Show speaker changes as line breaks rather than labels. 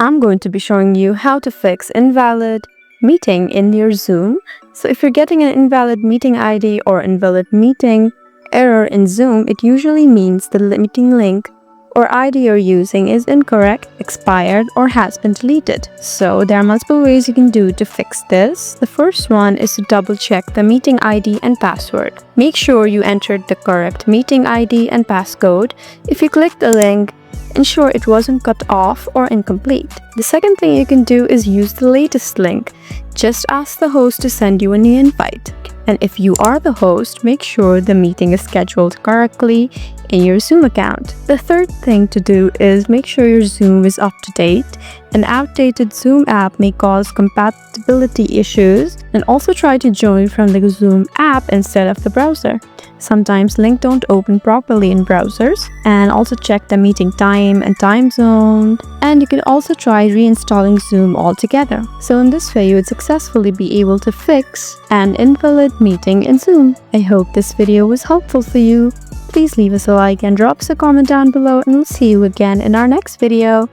I'm going to be showing you how to fix invalid meeting in your Zoom. So if you're getting an invalid meeting ID or invalid meeting error in Zoom, it usually means the meeting link or ID you're using is incorrect, expired, or has been deleted. So there are multiple ways you can do to fix this. The first one is to double check the meeting ID and password. Make sure you entered the correct meeting ID and passcode. If you click the link, ensure it wasn't cut off or incomplete. The second thing you can do is use the latest link. Just ask the host to send you a new invite. And if you are the host, make sure the meeting is scheduled correctly in your Zoom account. The third thing to do is make sure your Zoom is up to date. An outdated Zoom app may cause compatibility issues, and also try to join from the Zoom app instead of the browser. Sometimes links don't open properly in browsers, and also check the meeting time and time zone. And you can also try reinstalling Zoom altogether. So in this way, you would successfully be able to fix an invalid meeting in Zoom. I hope this video was helpful for you. Please leave us a like and drop us a comment down below, and we'll see you again in our next video.